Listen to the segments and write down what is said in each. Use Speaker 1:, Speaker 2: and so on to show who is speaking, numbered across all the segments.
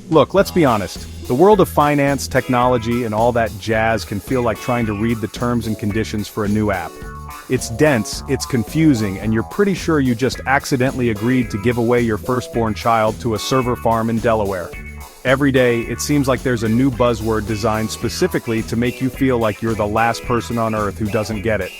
Speaker 1: Look, let's be honest. The world of finance, technology, and all that jazz can feel like trying to read the terms and conditions for a new app. It's dense, it's confusing, and you're pretty sure you just accidentally agreed to give away your firstborn child to a server farm in Delaware. Every day, it seems like there's a new buzzword designed specifically to make you feel like you're the last person on Earth who doesn't get it.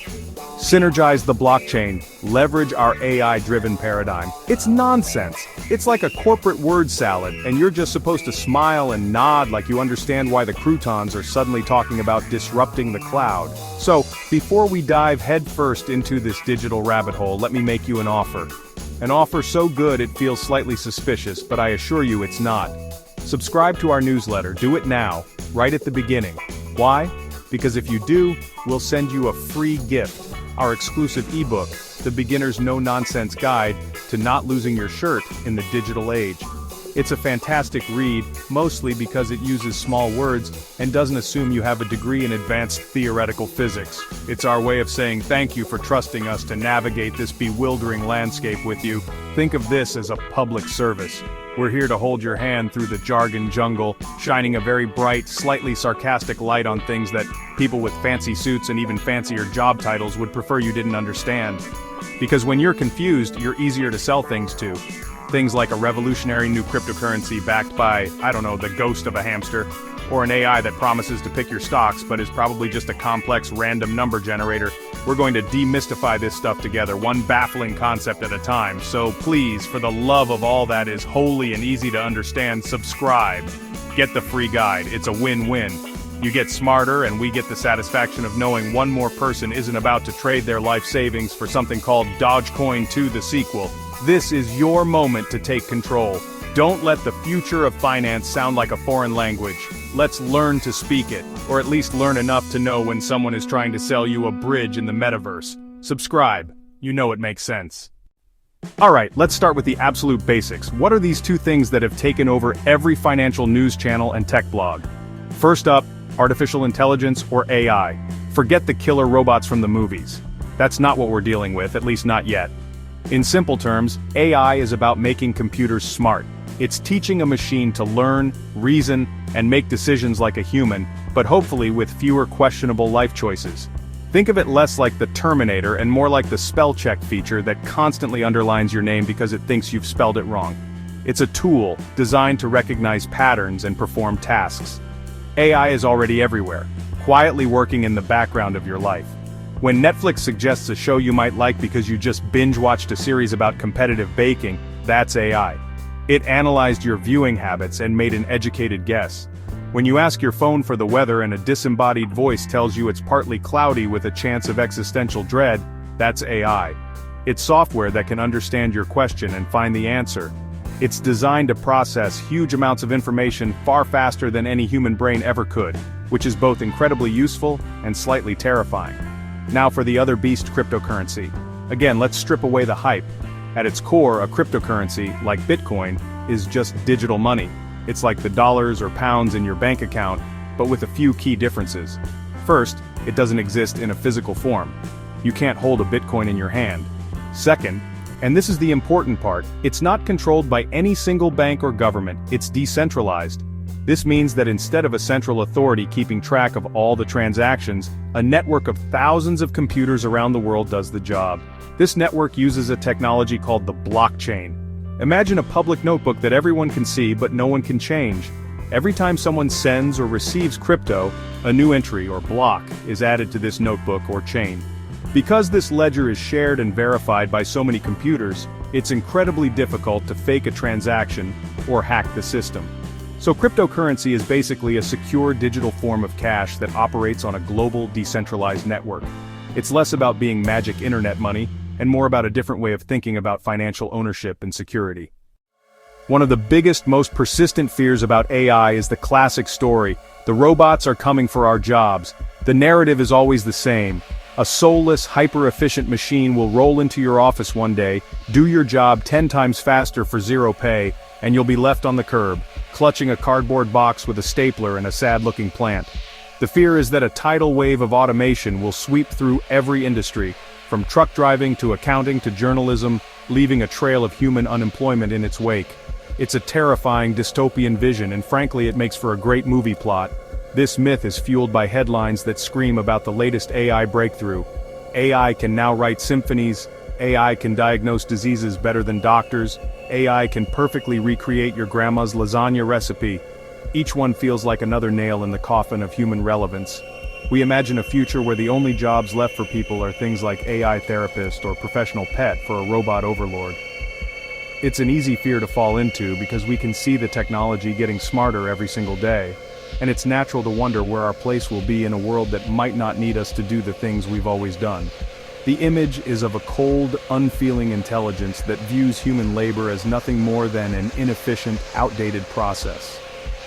Speaker 1: Synergize the blockchain, leverage our AI-driven paradigm. It's nonsense. It's like a corporate word salad, and you're just supposed to smile and nod like you understand why the croutons are suddenly talking about disrupting the cloud. So, before we dive headfirst into this digital rabbit hole, let me make you an offer. An offer so good it feels slightly suspicious, but I assure you it's not. Subscribe to our newsletter, do it now, right at the beginning. Why? Because if you do, we'll send you a free gift. Our exclusive ebook, The Beginner's No-Nonsense Guide to Not Losing Your Shirt in the Digital Age. It's a fantastic read, mostly because it uses small words and doesn't assume you have a degree in advanced theoretical physics. It's our way of saying thank you for trusting us to navigate this bewildering landscape with you. Think of this as a public service. We're here to hold your hand through the jargon jungle, shining a very bright, slightly sarcastic light on things that people with fancy suits and even fancier job titles would prefer you didn't understand. Because when you're confused, you're easier to sell things to. Things like a revolutionary new cryptocurrency backed by, I don't know, the ghost of a hamster, or an AI that promises to pick your stocks but is probably just a complex random number generator. We're going to demystify this stuff together, one baffling concept at a time. So please, for the love of all that is holy and easy to understand, subscribe. Get the free guide. It's a win-win. You get smarter and we get the satisfaction of knowing one more person isn't about to trade their life savings for something called Dogecoin 2 the sequel. This is your moment to take control. Don't let the future of finance sound like a foreign language. Let's learn to speak it, or at least learn enough to know when someone is trying to sell you a bridge in the metaverse. Subscribe. You know it makes sense. Alright, let's start with the absolute basics. What are these two things that have taken over every financial news channel and tech blog? First up, artificial intelligence, or AI. Forget the killer robots from the movies. That's not what we're dealing with, at least not yet. In simple terms, AI is about making computers smart. It's teaching a machine to learn, reason, and make decisions like a human, but hopefully with fewer questionable life choices. Think of it less like the Terminator and more like the spell check feature that constantly underlines your name because it thinks you've spelled it wrong. It's a tool designed to recognize patterns and perform tasks. AI is already everywhere, quietly working in the background of your life. When Netflix suggests a show you might like because you just binge-watched a series about competitive baking, that's AI. It analyzed your viewing habits and made an educated guess. When you ask your phone for the weather and a disembodied voice tells you it's partly cloudy with a chance of existential dread, that's AI. It's software that can understand your question and find the answer. It's designed to process huge amounts of information far faster than any human brain ever could, which is both incredibly useful and slightly terrifying. Now for the other beast, cryptocurrency. Again, let's strip away the hype. At its core, a cryptocurrency, like Bitcoin, is just digital money. It's like the dollars or pounds in your bank account, but with a few key differences. First, it doesn't exist in a physical form. You can't hold a Bitcoin in your hand. Second, and this is the important part, it's not controlled by any single bank or government, it's decentralized. This means that instead of a central authority keeping track of all the transactions, a network of thousands of computers around the world does the job. This network uses a technology called the blockchain. Imagine a public notebook that everyone can see but no one can change. Every time someone sends or receives crypto, a new entry or block is added to this notebook or chain. Because this ledger is shared and verified by so many computers, it's incredibly difficult to fake a transaction or hack the system. So cryptocurrency is basically a secure digital form of cash that operates on a global decentralized network. It's less about being magic internet money, and more about a different way of thinking about financial ownership and security. One of the biggest, most persistent fears about AI is the classic story: the robots are coming for our jobs. The narrative is always the same. A soulless, hyper-efficient machine will roll into your office one day, do your job 10 times faster for zero pay, and you'll be left on the curb, clutching a cardboard box with a stapler and a sad-looking plant. The fear is that a tidal wave of automation will sweep through every industry, from truck driving to accounting to journalism, leaving a trail of human unemployment in its wake. It's a terrifying dystopian vision, and frankly it makes for a great movie plot. This myth is fueled by headlines that scream about the latest AI breakthrough. AI can now write symphonies, AI can diagnose diseases better than doctors, AI can perfectly recreate your grandma's lasagna recipe. Each one feels like another nail in the coffin of human relevance. We imagine a future where the only jobs left for people are things like AI therapist or professional pet for a robot overlord. It's an easy fear to fall into because we can see the technology getting smarter every single day, and it's natural to wonder where our place will be in a world that might not need us to do the things we've always done. The image is of a cold, unfeeling intelligence that views human labor as nothing more than an inefficient, outdated process.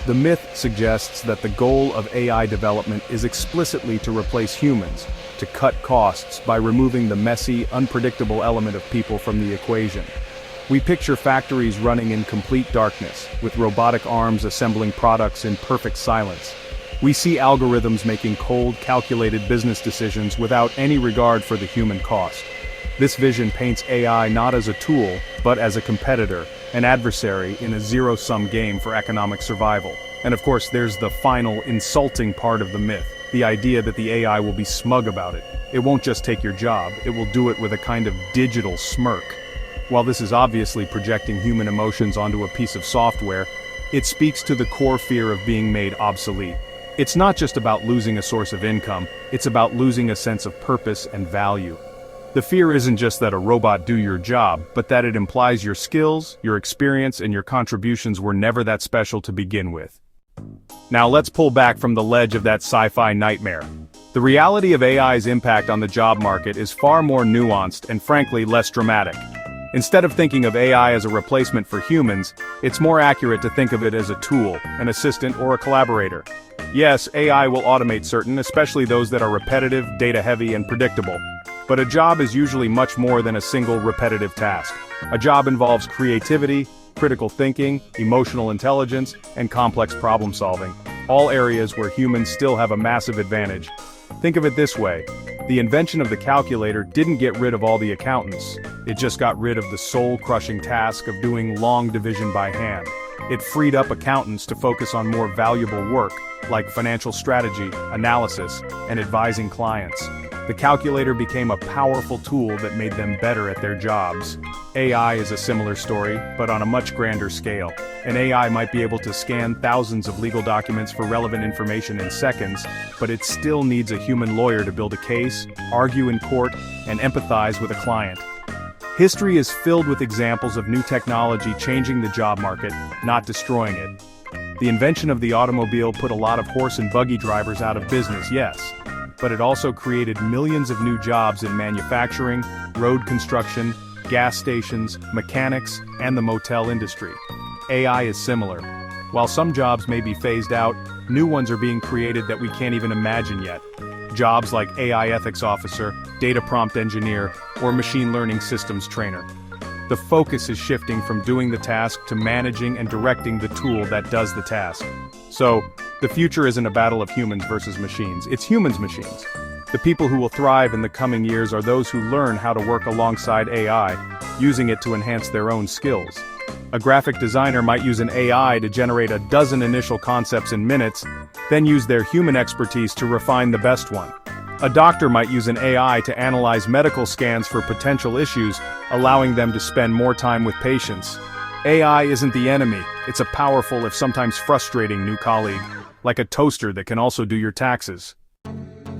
Speaker 1: The myth suggests that the goal of AI development is explicitly to replace humans, to cut costs by removing the messy, unpredictable element of people from the equation. We picture factories running in complete darkness, with robotic arms assembling products in perfect silence. We see algorithms making cold, calculated business decisions without any regard for the human cost. This vision paints AI not as a tool, but as a competitor, an adversary in a zero-sum game for economic survival. And of course, there's the final, insulting part of the myth, the idea that the AI will be smug about it. It won't just take your job, it will do it with a kind of digital smirk. While this is obviously projecting human emotions onto a piece of software, it speaks to the core fear of being made obsolete. It's not just about losing a source of income, it's about losing a sense of purpose and value. The fear isn't just that a robot do your job, but that it implies your skills, your experience, and your contributions were never that special to begin with. Now let's pull back from the ledge of that sci-fi nightmare. The reality of AI's impact on the job market is far more nuanced and frankly less dramatic. Instead of thinking of AI as a replacement for humans, it's more accurate to think of it as a tool, an assistant, or a collaborator. Yes, AI will automate certain, especially those that are repetitive, data-heavy, and predictable. But a job is usually much more than a single repetitive task. A job involves creativity, critical thinking, emotional intelligence, and complex problem solving, all areas where humans still have a massive advantage. Think of it this way. The invention of the calculator didn't get rid of all the accountants. It just got rid of the soul-crushing task of doing long division by hand. It freed up accountants to focus on more valuable work, like financial strategy, analysis, and advising clients. The calculator became a powerful tool that made them better at their jobs. AI is a similar story, but on a much grander scale. An AI might be able to scan thousands of legal documents for relevant information in seconds, but it still needs a human lawyer to build a case, argue in court, and empathize with a client. History is filled with examples of new technology changing the job market, not destroying it. The invention of the automobile put a lot of horse and buggy drivers out of business, yes. But it also created millions of new jobs in manufacturing, road construction, gas stations, mechanics, and the motel industry. AI is similar. While some jobs may be phased out, new ones are being created that we can't even imagine yet. Jobs like AI ethics officer, data prompt engineer, or machine learning systems trainer. The focus is shifting from doing the task to managing and directing the tool that does the task. So, the future isn't a battle of humans versus machines, it's humans-machines. The people who will thrive in the coming years are those who learn how to work alongside AI, using it to enhance their own skills. A graphic designer might use an AI to generate a dozen initial concepts in minutes, then use their human expertise to refine the best one. A doctor might use an AI to analyze medical scans for potential issues, allowing them to spend more time with patients. AI isn't the enemy, it's a powerful, if sometimes frustrating, new colleague, like a toaster that can also do your taxes.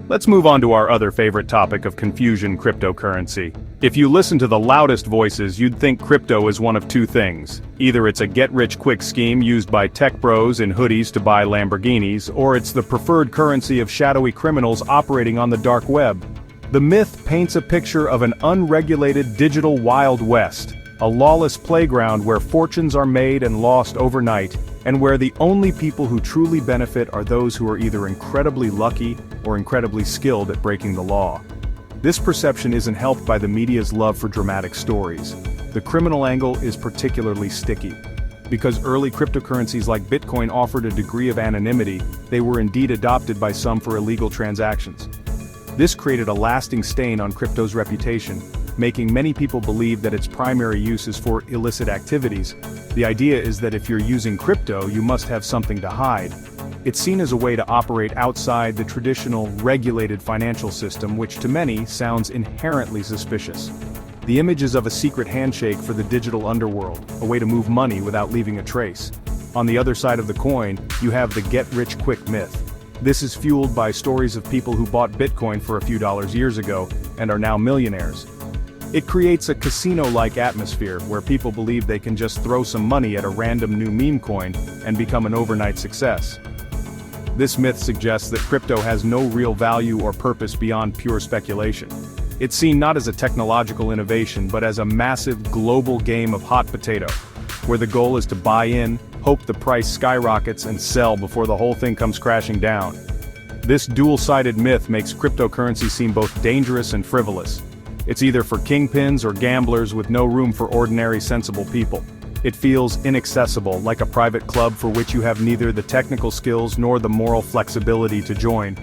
Speaker 1: Let's move on to our other favorite topic of confusion: cryptocurrency. If you listen to the loudest voices, you'd think crypto is one of two things. Either it's a get-rich-quick scheme used by tech bros in hoodies to buy Lamborghinis, or it's the preferred currency of shadowy criminals operating on the dark web. The myth paints a picture of an unregulated digital Wild West, a lawless playground where fortunes are made and lost overnight, and where the only people who truly benefit are those who are either incredibly lucky or incredibly skilled at breaking the law. This perception isn't helped by the media's love for dramatic stories. The criminal angle is particularly sticky. Because early cryptocurrencies like Bitcoin offered a degree of anonymity, they were indeed adopted by some for illegal transactions. This created a lasting stain on crypto's reputation, making many people believe that its primary use is for illicit activities. The idea is that if you're using crypto, you must have something to hide. It's seen as a way to operate outside the traditional, regulated financial system, which to many sounds inherently suspicious. The image is of a secret handshake for the digital underworld, a way to move money without leaving a trace. On the other side of the coin, you have the get-rich-quick myth. This is fueled by stories of people who bought Bitcoin for a few dollars years ago and are now millionaires. It creates a casino-like atmosphere where people believe they can just throw some money at a random new meme coin and become an overnight success. This myth suggests that crypto has no real value or purpose beyond pure speculation. It's seen not as a technological innovation but as a massive global game of hot potato, where the goal is to buy in, hope the price skyrockets and sell before the whole thing comes crashing down. This dual-sided myth makes cryptocurrency seem both dangerous and frivolous. It's either for kingpins or gamblers with no room for ordinary sensible people. It feels inaccessible, like a private club for which you have neither the technical skills nor the moral flexibility to join.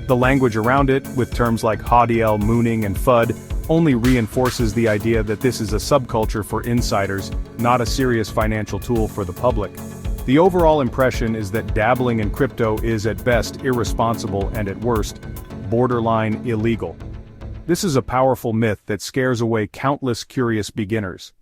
Speaker 1: The language around it, with terms like HODL, mooning, and FUD, only reinforces the idea that this is a subculture for insiders, not a serious financial tool for the public. The overall impression is that dabbling in crypto is at best irresponsible and at worst, borderline illegal. This is a powerful myth that scares away countless curious beginners.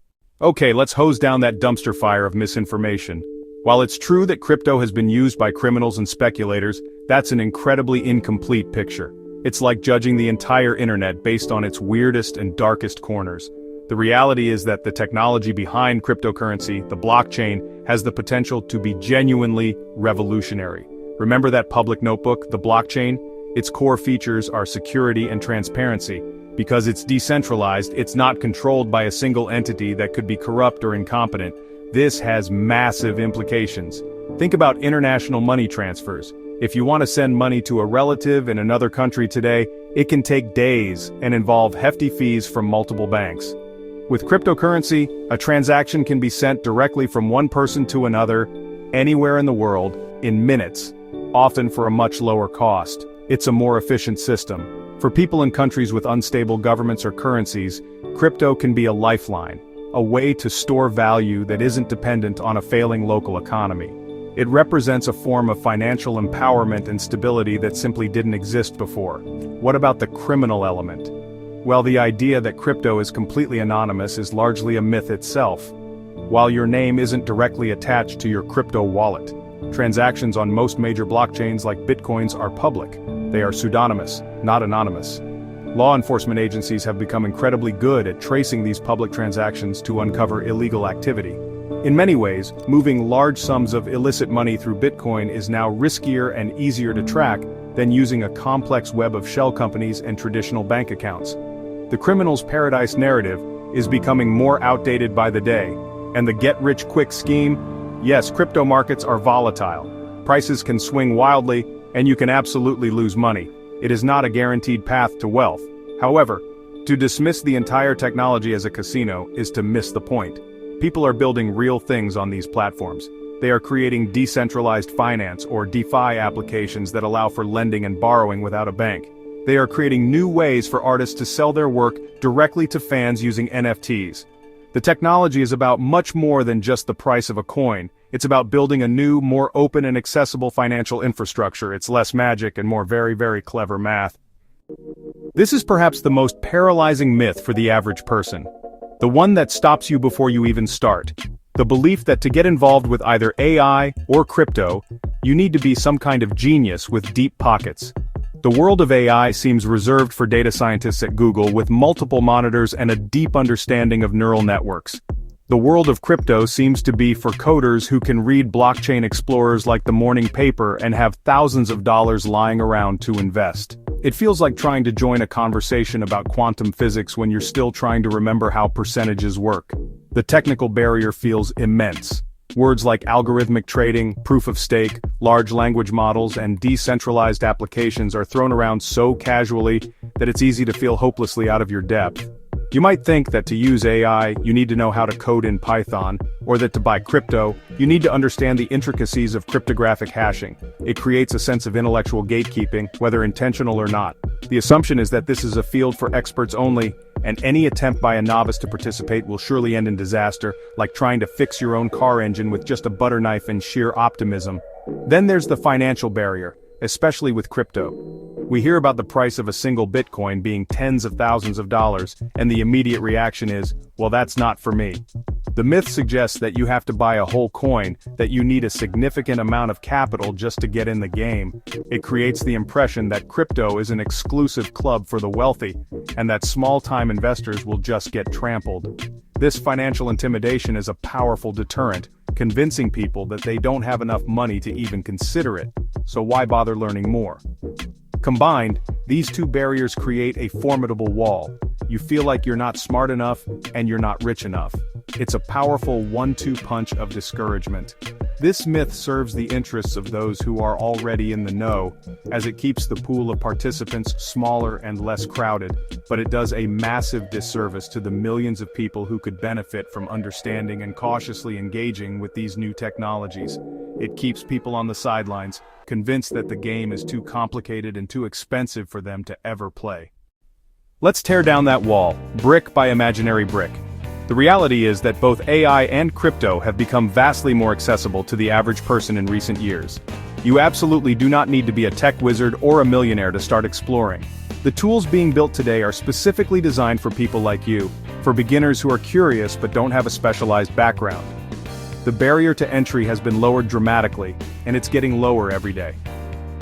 Speaker 1: Okay, let's hose down that dumpster fire of misinformation. While it's true that crypto has been used by criminals and speculators, that's an incredibly incomplete picture. It's like judging the entire internet based on its weirdest and darkest corners. The reality is that the technology behind cryptocurrency, the blockchain, has the potential to be genuinely revolutionary. Remember that public notebook, the blockchain? Its core features are security and transparency. Because it's decentralized, it's not controlled by a single entity that could be corrupt or incompetent. This has massive implications. Think about international money transfers. If you want to send money to a relative in another country today, it can take days and involve hefty fees from multiple banks. With cryptocurrency, a transaction can be sent directly from one person to another, anywhere in the world, in minutes, often for a much lower cost. It's a more efficient system. For people in countries with unstable governments or currencies, crypto can be a lifeline, a way to store value that isn't dependent on a failing local economy. It represents a form of financial empowerment and stability that simply didn't exist before. What about the criminal element? Well, the idea that crypto is completely anonymous is largely a myth itself. While your name isn't directly attached to your crypto wallet, transactions on most major blockchains like Bitcoins are public. They are pseudonymous, not anonymous. Law enforcement agencies have become incredibly good at tracing these public transactions to uncover illegal activity. In many ways, moving large sums of illicit money through Bitcoin is now riskier and easier to track than using a complex web of shell companies and traditional bank accounts. The criminal's paradise narrative is becoming more outdated by the day, and the get-rich-quick scheme? Yes, crypto markets are volatile. Prices can swing wildly, and you can absolutely lose money. It is not a guaranteed path to wealth. However, to dismiss the entire technology as a casino is to miss the point. People are building real things on these platforms. They are creating decentralized finance or DeFi applications that allow for lending and borrowing without a bank. They are creating new ways for artists to sell their work directly to fans using NFTs. The technology is about much more than just the price of a coin. It's about building a new, more open and accessible financial infrastructure. It's less magic and more very, very clever math. This is perhaps the most paralyzing myth for the average person. The one that stops you before you even start. The belief that to get involved with either AI or crypto, you need to be some kind of genius with deep pockets. The world of AI seems reserved for data scientists at Google with multiple monitors and a deep understanding of neural networks. The world of crypto seems to be for coders who can read blockchain explorers like the morning paper and have thousands of dollars lying around to invest. It feels like trying to join a conversation about quantum physics when you're still trying to remember how percentages work. The technical barrier feels immense. Words like algorithmic trading, proof of stake, large language models, and decentralized applications are thrown around so casually that it's easy to feel hopelessly out of your depth. You might think that to use AI, you need to know how to code in Python, or that to buy crypto, you need to understand the intricacies of cryptographic hashing. It creates a sense of intellectual gatekeeping, whether intentional or not. The assumption is that this is a field for experts only, and any attempt by a novice to participate will surely end in disaster, like trying to fix your own car engine with just a butter knife and sheer optimism. Then there's the financial barrier, especially with crypto. We hear about the price of a single Bitcoin being tens of thousands of dollars, and the immediate reaction is, well, that's not for me. The myth suggests that you have to buy a whole coin, that you need a significant amount of capital just to get in the game. It creates the impression that crypto is an exclusive club for the wealthy, and that small-time investors will just get trampled. This financial intimidation is a powerful deterrent, convincing people that they don't have enough money to even consider it, so why bother learning more? Combined, these two barriers create a formidable wall. You feel like you're not smart enough, and you're not rich enough. It's a powerful 1-2 punch of discouragement. This myth serves the interests of those who are already in the know, as it keeps the pool of participants smaller and less crowded, but it does a massive disservice to the millions of people who could benefit from understanding and cautiously engaging with these new technologies. It keeps people on the sidelines, convinced that the game is too complicated and too expensive for them to ever play. Let's tear down that wall, brick by imaginary brick. The reality is that both AI and crypto have become vastly more accessible to the average person in recent years. You absolutely do not need to be a tech wizard or a millionaire to start exploring. The tools being built today are specifically designed for people like you, for beginners who are curious but don't have a specialized background. The barrier to entry has been lowered dramatically, and it's getting lower every day.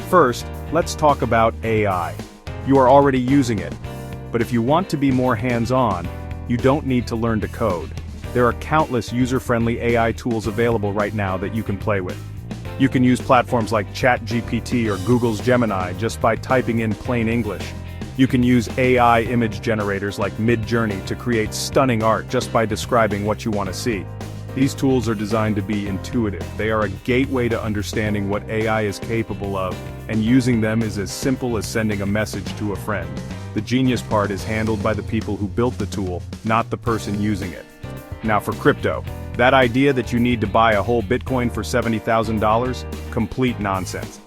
Speaker 1: First, let's talk about AI. You are already using it, but if you want to be more hands-on, you don't need to learn to code. There are countless user-friendly AI tools available right now that you can play with. You can use platforms like ChatGPT or Google's Gemini just by typing in plain English. You can use AI image generators like Midjourney to create stunning art just by describing what you want to see. These tools are designed to be intuitive. They are a gateway to understanding what AI is capable of, and using them is as simple as sending a message to a friend. The genius part is handled by the people who built the tool, not the person using it. Now for crypto. That idea that you need to buy a whole Bitcoin for $70,000? Complete nonsense.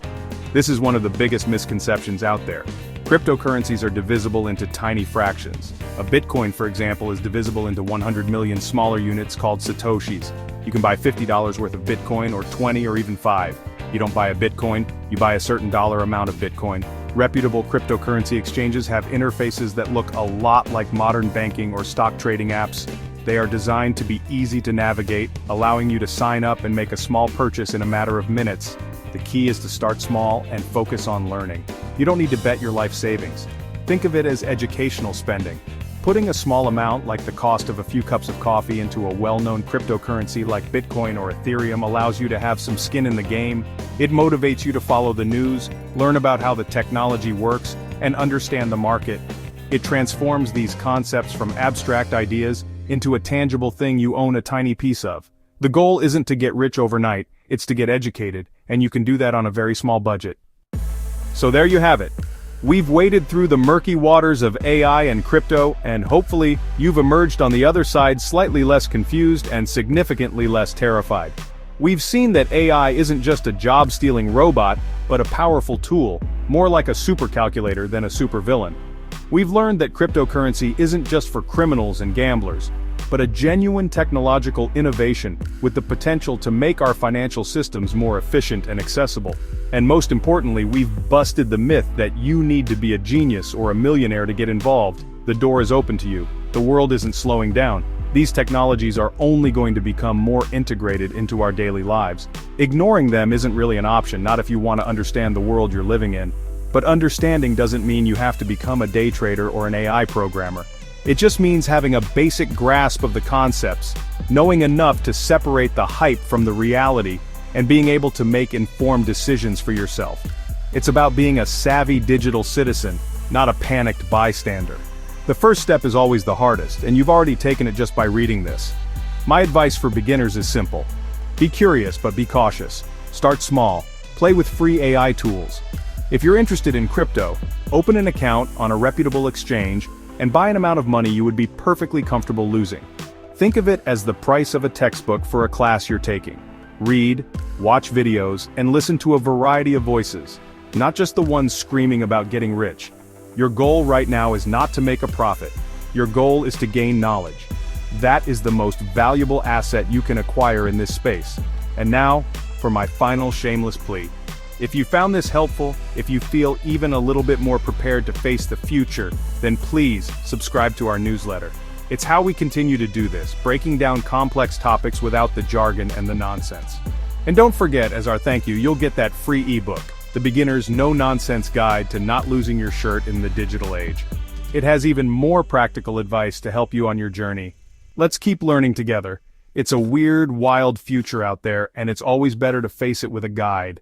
Speaker 1: This is one of the biggest misconceptions out there. Cryptocurrencies are divisible into tiny fractions. A Bitcoin, for example, is divisible into 100 million smaller units called Satoshis. You can buy $50 worth of Bitcoin or 20 or even 5. You don't buy a Bitcoin, you buy a certain dollar amount of Bitcoin. Reputable cryptocurrency exchanges have interfaces that look a lot like modern banking or stock trading apps. They are designed to be easy to navigate, allowing you to sign up and make a small purchase in a matter of minutes. The key is to start small and focus on learning. You don't need to bet your life savings. Think of it as educational spending. Putting a small amount, like the cost of a few cups of coffee, into a well-known cryptocurrency like Bitcoin or Ethereum allows you to have some skin in the game. It motivates you to follow the news, learn about how the technology works, and understand the market. It transforms these concepts from abstract ideas into a tangible thing you own a tiny piece of. The goal isn't to get rich overnight, it's to get educated, and you can do that on a very small budget. So there you have it. We've waded through the murky waters of AI and crypto, and hopefully, you've emerged on the other side slightly less confused and significantly less terrified. We've seen that AI isn't just a job-stealing robot, but a powerful tool, more like a supercalculator than a supervillain. We've learned that cryptocurrency isn't just for criminals and gamblers, but a genuine technological innovation with the potential to make our financial systems more efficient and accessible. And most importantly, we've busted the myth that you need to be a genius or a millionaire to get involved. The door is open to you. The world isn't slowing down. These technologies are only going to become more integrated into our daily lives. Ignoring them isn't really an option, not if you want to understand the world you're living in. But understanding doesn't mean you have to become a day trader or an AI programmer. It just means having a basic grasp of the concepts, knowing enough to separate the hype from the reality, and being able to make informed decisions for yourself. It's about being a savvy digital citizen, not a panicked bystander. The first step is always the hardest, and you've already taken it just by reading this. My advice for beginners is simple. Be curious, but be cautious. Start small. Play with free AI tools. If you're interested in crypto, open an account on a reputable exchange and buy an amount of money you would be perfectly comfortable losing. Think of it as the price of a textbook for a class you're taking. Read, watch videos, and listen to a variety of voices, not just the ones screaming about getting rich. Your goal right now is not to make a profit. Your goal is to gain knowledge. That is the most valuable asset you can acquire in this space. And now, for my final shameless plea. If you found this helpful, if you feel even a little bit more prepared to face the future, then please subscribe to our newsletter. It's how we continue to do this, breaking down complex topics without the jargon and the nonsense. And don't forget, as our thank you, you'll get that free ebook, The Beginner's No-Nonsense Guide to Not Losing Your Shirt in the Digital Age. It has even more practical advice to help you on your journey. Let's keep learning together. It's a weird, wild future out there, and it's always better to face it with a guide.